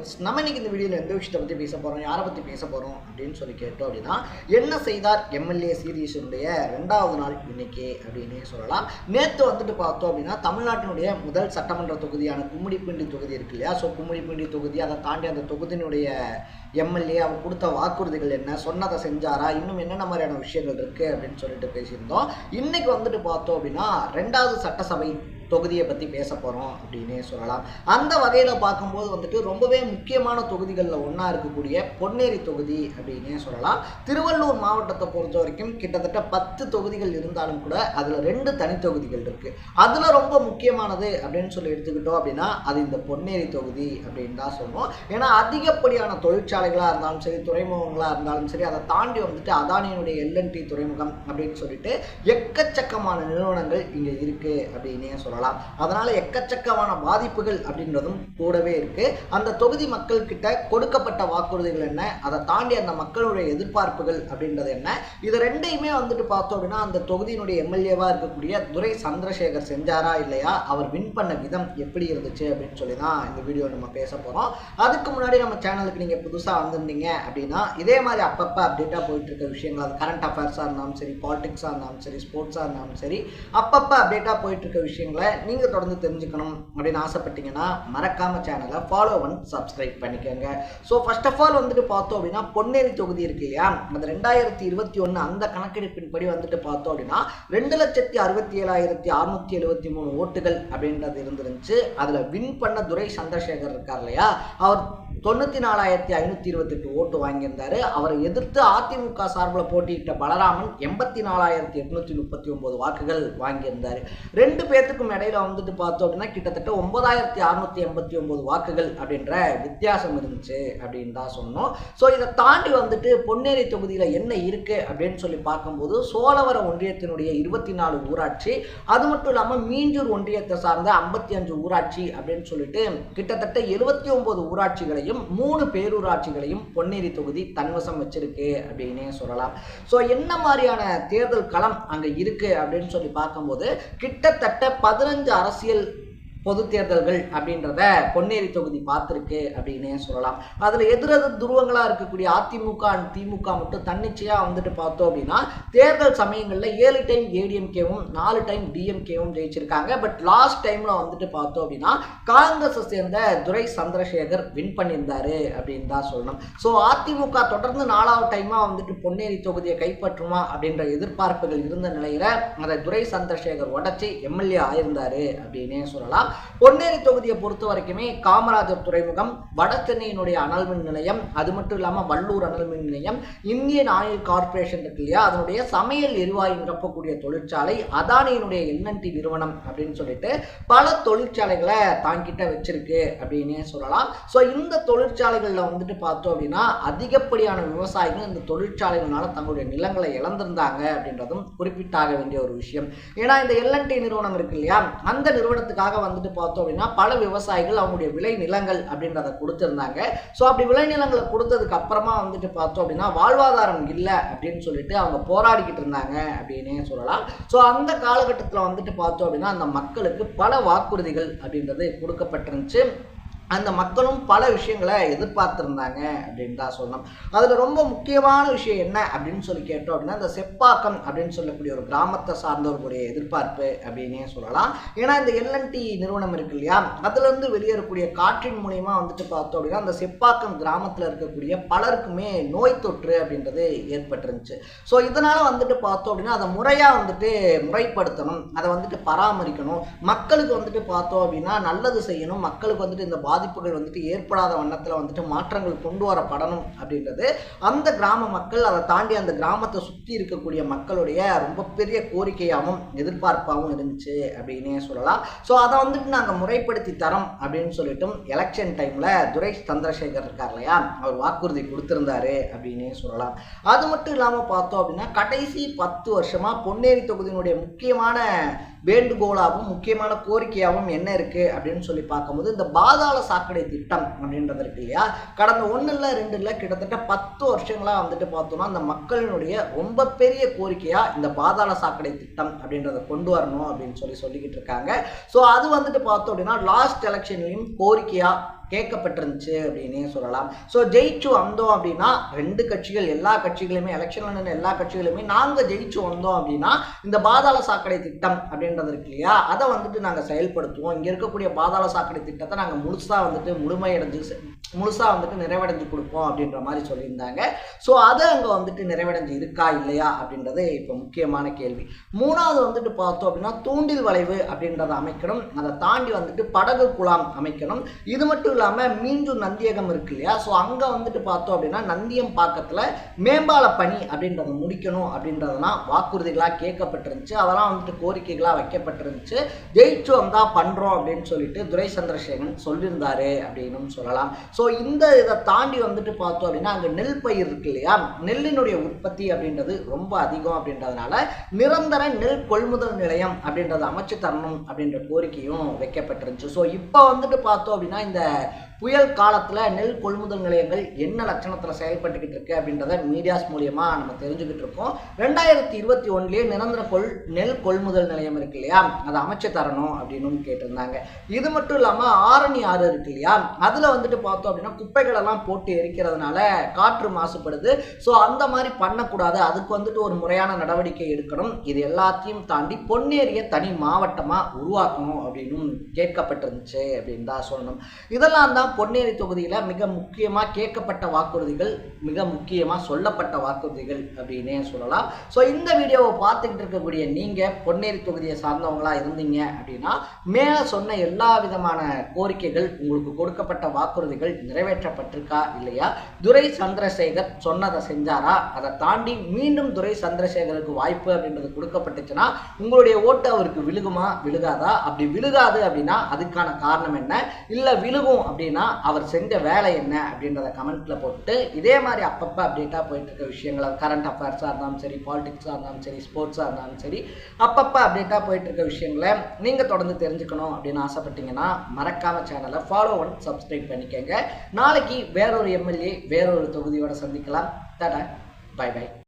Friends, நம்ம இன்னைக்கு இந்த வீடியோவில் எந்த விஷயத்தை பற்றி பேச போகிறோம், யாரை பற்றி பேச போகிறோம் அப்படின்னு சொல்லி கேட்டோம் அப்படின்னா, என்ன செய்தார் எம்எல்ஏ சீரீஸுடைய 2வது நாள் இன்னைக்கு அப்படின்னே சொல்லலாம். நேற்று வந்துட்டு பார்த்தோம் அப்படின்னா, தமிழ்நாட்டினுடைய முதல் சட்டமன்ற தொகுதியான கும்மிடிப்பூண்டி தொகுதி இருக்கு இல்லையா. ஸோ கும்மிடிப்பூண்டி தொகுதி, அதை தாண்டி அந்த தொகுதியினுடைய எம்எல்ஏ அவர் கொடுத்த வாக்குறுதிகள் என்ன, சொன்னதை செஞ்சாரா, இன்னும் என்னென்ன மாதிரியான விஷயங்கள் இருக்குது அப்படின்னு சொல்லிட்டு பேசியிருந்தோம். இன்னைக்கு வந்துட்டு பார்த்தோம் அப்படின்னா 2வது சட்டசபை தொகுதியை பற்றி பேச போகிறோம் அப்படின்னே சொல்லலாம். அந்த வகையில் பார்க்கும்போது வந்துட்டு ரொம்பவே முக்கியமான தொகுதிகளில் ஒன்றா இருக்கக்கூடிய பொன்னேரி தொகுதி அப்படின்னே சொல்லலாம். திருவள்ளூர் மாவட்டத்தை பொறுத்த வரைக்கும் கிட்டத்தட்ட 10 தொகுதிகள் இருந்தாலும் கூட அதில் 2 தனி தொகுதிகள் இருக்குது. அதில் ரொம்ப முக்கியமானது அப்படின்னு சொல்லி எடுத்துக்கிட்டோம் அப்படின்னா அது இந்த பொன்னேரி தொகுதி அப்படின்னு தான் சொல்லுவோம். ஏன்னா அதிகப்படியான தொழிற்சாலைகளாக இருந்தாலும் சரி, துறைமுகங்களாக இருந்தாலும் சரி, அதை தாண்டி வந்துட்டு அதானியினுடைய எல்என்டி துறைமுகம் அப்படின்னு சொல்லிட்டு எக்கச்சக்கமான நிறுவனங்கள் இங்கே இருக்குது அப்படின்னே சொல்லலாம். அதனால எக்கச்சக்கமான பாதிப்புகள் அப்படின்றதும் கூடவே இருக்கு. அந்த தொகுதி மக்கள் கிட்ட கொடுக்கப்பட்ட வாக்குறுதிகள் என்ன, அதை தாண்டி அந்த மக்களுடைய எதிர்பார்ப்புகள் அப்படின்றது என்ன, இது ரெண்டையுமே வந்துட்டு பார்த்தோம் அப்படின்னா அந்த தொகுதியினுடைய எம்எல்ஏவா இருக்கக்கூடிய துரை சந்திரசேகர் செஞ்சாரா இல்லையா, அவர் வின் பண்ண விதம் எப்படி இருந்துச்சு அப்படின்னு சொல்லி தான் இந்த வீடியோ நம்ம பேச போறோம். அதுக்கு முன்னாடி நம்ம சேனலுக்கு நீங்க புதுசா வந்திருந்தீங்க அப்படின்னா இதே மாதிரி அப்பப்ப அப்டேட்டா போயிட்டு இருக்க விஷயங்கள், அது கரண்ட் அஃபேர்ஸா இருந்தாலும் சரி, பாலிடிக்ஸா இருந்தாலும் சரி, ஸ்போர்ட்ஸா இருந்தாலும் சரி, அப்பப்ப அப்டேட்டா போயிட்டு இருக்க விஷயங்களை நீங்க தொடர்ந்து தெரிஞ்சுக்கணும் அப்படின்னு ஆசைப்பட்டீங்கன்னா மறக்காம சேனலை ஃபாலோ பண்ணி சப்ஸ்கிரைப் பண்ணிக்கோங்க. ஸோ ஃபர்ஸ்ட் ஆஃப் ஆல் வந்துட்டு பார்த்தோம் அப்படின்னா பொன்னேரி தொகுதி இருக்கு இல்லையா, அந்த 2021 அந்த கணக்கெடுப்பின்படி வந்துட்டு பார்த்தோம் அப்படின்னா 2,67,673 ஓட்டுகள் அப்படின்றது இருந்துருந்துச்சு. அதுல வின் பண்ண துரை சந்திரசேகர் இருக்கார் இல்லையா, அவர் 94,528 ஓட்டு வாங்கியிருந்தாரு. அவரை எதிர்த்து அதிமுக சார்பில் போட்டியிட்ட பலராமன் 84,839 வாக்குகள் வாங்கியிருந்தாரு. 2 பேர்த்துக்கும் இடையில வந்துட்டு பார்த்தோம் அப்படின்னா கிட்டத்தட்ட 9,689 வாக்குகள் அப்படின்ற வித்தியாசம் இருந்துச்சு அப்படின்னு தான் சொன்னோம். ஸோ இதை தாண்டி வந்துட்டு பொன்னேரி தொகுதியில் என்ன இருக்கு அப்படின்னு சொல்லி பார்க்கும்போது சோழவரம் ஒன்றியத்தினுடைய 24 ஊராட்சி, அது மட்டும் இல்லாமல் மீஞ்சூர் ஒன்றியத்தை சார்ந்த 55 ஊராட்சி அப்படின்னு சொல்லிட்டு கிட்டத்தட்ட 79 ஊராட்சிகளையும் 3 பேரூராட்சிகளையும் பொன்னேரி தொகுதி தன்வசம் வச்சிருக்கு அப்படின்னே சொல்லலாம். ஸோ என்ன மாதிரியான தேர்தல் களம் அங்கே இருக்கு அப்படின்னு சொல்லி பார்க்கும்போது கிட்டத்தட்ட 15 அரசியல் பொது தேர்தல்கள் அப்படின்றத பொன்னேரி தொகுதி பார்த்துருக்கு அப்படின்னே சொல்லலாம். அதில் எதிரெதிர் துருவங்களாக இருக்கக்கூடிய அதிமுக அண்ட் திமுக மட்டும் தன்னிச்சையாக வந்துட்டு பார்த்தோம் அப்படின்னா தேர்தல் சமயங்களில் 7 டைம் ஏடிஎம்கேவும் 4 டைம் டிஎம்கேவும் ஜெயிச்சிருக்காங்க. பட் லாஸ்ட் டைமில் வந்துட்டு பார்த்தோம் அப்படின்னா காங்கிரஸை சேர்ந்த துரை சந்திரசேகர் வின் பண்ணியிருந்தாரு அப்படின்னு தான் சொல்லணும். ஸோ அதிமுக தொடர்ந்து 4வது டைமாக வந்துட்டு பொன்னேரி தொகுதியை கைப்பற்றுமா அப்படின்ற எதிர்பார்ப்புகள் இருந்த நிலையில் அதை துரை சந்திரசேகர் உடச்சி எம்எல்ஏ ஆயிருந்தாரு அப்படின்னே சொல்லலாம். பொன்னேரி தொகுதியை பொறுத்த வரைக்குமே காமராஜர் துறைமுகம், வட சென்னையினுடைய அனல் மின் நிலையம், அது மட்டும் இல்லாமல் வள்ளூர் அனல் மின் நிலையம், இந்தியன் ஆயில் கார்பரேஷன் இருக்கு இல்லையா, அதனுடைய சமையல் எரிவாயு நிரப்பக்கூடிய தொழிற்சாலை, அதானியினுடைய எல்என்டி நிறுவனம் அப்படின்னு சொல்லிட்டு பல தொழிற்சாலைகளை தாங்கிட்ட வச்சிருக்கு அப்படின்னே சொல்லலாம். ஸோ இந்த தொழிற்சாலைகளில் வந்துட்டு பார்த்தோம் அப்படின்னா அதிகப்படியான விவசாயிகள் இந்த தொழிற்சாலைகளால தங்களுடைய நிலங்களை இழந்திருந்தாங்க அப்படின்றதும் குறிப்பிட்டாக வேண்டிய ஒரு விஷயம். ஏன்னா இந்த எல்என்டி நிறுவனம் இருக்கு இல்லையா, அந்த நிறுவனத்துக்காக வந்துட்டு பார்த்தோம் அப்படின்னா பல விவசாயிகள் அவங்களுடைய விளை நிலங்கள் அப்படின்றத கொடுத்திருந்தாங்க. ஸோ அப்படி விளை நிலங்களை கொடுத்ததுக்கு அப்புறமா வந்துட்டு பார்த்தோம் அப்படின்னா வாழ்வாதாரம் இல்லை அப்படின்னு சொல்லிட்டு அவங்க போராடிக்கிட்டு இருந்தாங்க அப்படின்னே சொல்லலாம். ஸோ அந்த காலகட்டத்தில் வந்துட்டு பார்த்தோம் அப்படின்னா அந்த மக்களுக்கு பல வாக்குறுதிகள் அப்படின்றது கொடுக்கப்பட்டிருந்துச்சு. அந்த மக்களும் பல விஷயங்களை எதிர்பார்த்துருந்தாங்க அப்படின்னு தான் சொல்லணும். அதில் ரொம்ப முக்கியமான விஷயம் என்ன அப்படின்னு சொல்லி கேட்டோம் அப்படின்னா இந்த செப்பாக்கம் அப்படின்னு சொல்லக்கூடிய ஒரு கிராமத்தை சார்ந்தவர்களுடைய எதிர்பார்ப்பு அப்படின்னே சொல்லலாம். ஏன்னா இந்த எல்என்டி நிறுவனம் இருக்கு இல்லையா, அதுலேருந்து வெளியேறக்கூடிய காற்றின் மூலியமாக வந்துட்டு பார்த்தோம் அப்படின்னா அந்த செப்பாக்கம் கிராமத்தில் இருக்கக்கூடிய பலருக்குமே நோய் தொற்று அப்படின்றது ஏற்பட்டுருந்துச்சு. ஸோ இதனால் வந்துட்டு பார்த்தோம் அப்படின்னா அதை முறையாக வந்துட்டு முறைப்படுத்தணும், அதை வந்துட்டு பராமரிக்கணும், மக்களுக்கு வந்துட்டு பார்த்தோம் அப்படின்னா நல்லது செய்யணும், மக்களுக்கு வந்துட்டு இந்த பாதிப்புகள் வந்துட்டு ஏற்படாத வண்ணத்தில் வந்துட்டு மாற்றங்கள் கொண்டு வரப்படணும் அப்படின்றது அந்த கிராம மக்கள், அதை தாண்டி அந்த கிராமத்தை சுற்றி இருக்கக்கூடிய மக்களுடைய ரொம்ப பெரிய கோரிக்கையாகவும் எதிர்பார்ப்பாகவும் இருந்துச்சு அப்படின்னே சொல்லலாம். ஸோ அதை வந்துட்டு நாங்கள் முறைப்படுத்தி தரோம் அப்படின்னு சொல்லிட்டும் எலெக்ஷன் டைமில் துரை சந்திரசேகர் இருக்கார் இல்லையா, அவர் வாக்குறுதி கொடுத்திருந்தாரு அப்படின்னே சொல்லலாம். அது மட்டும் இல்லாமல் பார்த்தோம் அப்படின்னா கடைசி 10 வருஷமாக பொன்னேரி தொகுதியினுடைய முக்கியமான வேண்டுகோளாகவும் முக்கியமான கோரிக்கையாகவும் என்ன இருக்குது அப்படின்னு சொல்லி பார்க்கும்போது இந்த பாதாள சாக்கடை திட்டம் அப்படின்றது இருக்கு இல்லையா, கடந்த 1 இல்லை 2 இல்லை கிட்டத்தட்ட 10 வருஷங்களாக வந்துட்டு பார்த்தோம்னா அந்த மக்களினுடைய ரொம்ப பெரிய கோரிக்கையாக இந்த பாதாள சாக்கடை திட்டம் அப்படின்றத கொண்டு வரணும் அப்படின்னு சொல்லிக்கிட்டு இருக்காங்க. ஸோ அது வந்துட்டு பார்த்தோம் அப்படின்னா லாஸ்ட் எலெக்ஷன்லையும் கோரிக்கையாக கேட்கப்பட்டிருந்துச்சு அப்படின்னே சொல்லலாம். ஸோ ஜெயிச்சு வந்தோம் அப்படின்னா 2 கட்சிகள், எல்லா கட்சிகளுமே, எலெக்ஷன்ல எல்லா கட்சிகளுமே நாங்கள் ஜெயிச்சு வந்தோம் அப்படின்னா இந்த பாதாள சாக்கடை திட்டம் அப்படின்றது இருக்கு இல்லையா, அதை வந்துட்டு நாங்கள் செயல்படுத்துவோம். இங்கே இருக்கக்கூடிய பாதாள சாக்கடை திட்டத்தை நாங்கள் முழுசாக வந்துட்டு நிறைவடைஞ்சு கொடுப்போம் அப்படின்ற மாதிரி சொல்லியிருந்தாங்க. ஸோ அது அங்கே வந்துட்டு நிறைவடைஞ்சு இருக்கா இல்லையா அப்படின்றது இப்போ முக்கியமான கேள்வி. 3வது வந்துட்டு பார்த்தோம் அப்படின்னா தூண்டில் வளைவு அப்படின்றத அமைக்கணும். அதை தாண்டி வந்துட்டு படகு குழாம் அமைக்கணும். இது மட்டும் இல்லாமல் மீஞ்சூர் நந்தியகம் இருக்கு இல்லையா, ஸோ அங்கே வந்துட்டு பார்த்தோம் அப்படின்னா நந்தியம் பாக்கத்தில் மேம்பால பணி அப்படின்றத முடிக்கணும் அப்படின்றதெல்லாம் வாக்குறுதிகளாக கேட்கப்பட்டிருந்துச்சு. அதெல்லாம் வந்துட்டு கோரிக்கைகளாக வைக்கப்பட்டிருந்துச்சு. ஜெயிச்சு வந்தால் பண்ணுறோம் அப்படின்னு சொல்லிட்டு துரை சந்திரசேகரன் சொல்லியிருந்தாரு அப்படின்னு சொல்லலாம். ஸோ இந்த இதை தாண்டி வந்துட்டு பார்த்தோம் அப்படின்னா அங்கே நெல் பயிர் இருக்கு இல்லையா, நெல்லினுடைய உற்பத்தி அப்படின்றது ரொம்ப அதிகம் அப்படின்றதுனால நிரந்தர நெல் கொள்முதல் நிலையம் அப்படின்றத அமைச்சு தரணும் அப்படின்ற கோரிக்கையும் வைக்கப்பட்டிருந்துச்சு. ஸோ இப்போ வந்துட்டு பார்த்தோம் அப்படின்னா இந்த புயல் காலத்தில் நெல் கொள்முதல் நிலையங்கள் என்ன லட்சணத்தில் செயல்பட்டுக்கிட்டு இருக்கு அப்படின்றத மீடியாஸ் மூலியமா நம்ம தெரிஞ்சுக்கிட்டு இருக்கோம். 2021 நிரந்தர நெல் கொள்முதல் நிலையம் இருக்கு இல்லையா, அதை அமைச்சு தரணும் அப்படின்னு கேட்டிருந்தாங்க. இது மட்டும் இல்லாமல் ஆரணி ஆறு இருக்கு இல்லையா, அதில் வந்துட்டு பார்த்தோம் அப்படின்னா குப்பைகள் எல்லாம் போட்டு எரிக்கிறதுனால காற்று மாசுபடுது. ஸோ அந்த மாதிரி பண்ணக்கூடாது, அதுக்கு வந்துட்டு ஒரு முறையான நடவடிக்கை எடுக்கணும். இது எல்லாத்தையும் தாண்டி பொன்னேரியை தனி மாவட்டமாக உருவாக்கணும் அப்படின்னு கேட்கப்பட்டிருந்துச்சு அப்படின்னு தான் சொல்லணும். இதெல்லாம் தான் பொன்னேரி தொகுதியில் மிக முக்கியமாக கேட்கப்பட்ட வாக்குறுதிகள், மிக முக்கியமாக சொல்லப்பட்ட வாக்குறுதிகள் அப்படின்னே சொல்லலாம். ஸோ இந்த வீடியோவை பார்த்துக்கிட்டு இருக்கக்கூடிய நீங்கள் பொன்னேரி தொகுதியை சார்ந்தவங்களாக இருந்தீங்க அப்படின்னா மேலே சொன்ன எல்லா விதமான கோரிக்கைகள், உங்களுக்கு கொடுக்கப்பட்ட வாக்குறுதிகள் நிறைவேற்றப்பட்டிருக்கா இல்லையா, துரை சந்திரசேகர் சொன்னதை செஞ்சாரா, அதை தாண்டி மீண்டும் துரை சந்திரசேகருக்கு வாய்ப்பு அப்படின்றது கொடுக்கப்பட்டுச்சுன்னா உங்களுடைய ஓட்டு அவருக்கு விழுகுமா விழுகாதா, அப்படி விழுகாது அப்படின்னா அதுக்கான காரணம் என்ன, இல்லை விழுகும் அப்படின்னா அவர் செஞ்ச வேலை என்ன அப்படின்றத கமெண்ட்ல போட்டு இதே மாதிரி அப்பப்போ அப்டேட்டாக போயிட்டு இருக்க விஷயங்கள், கரண்ட் அஃபேர்ஸாக இருந்தாலும் சரி, பாலிடிக்ஸாக இருந்தாலும் சரி, ஸ்போர்ட்ஸாக இருந்தாலும் சரி, அப்பப்போ அப்டேட்டாக போயிட்டு இருக்க விஷயங்களை நீங்கள் தொடர்ந்து தெரிஞ்சுக்கணும் அப்படின்னு ஆசைப்பட்டீங்கன்னா மறக்காம சேனலை ஃபாலோ பண்ணி சப்ஸ்கிரைப் பண்ணிக்கங்க. நாளைக்கு வேறொரு எம்எல்ஏ வேறொரு தொகுதியோட சந்திக்கலாம். Tata, bye by.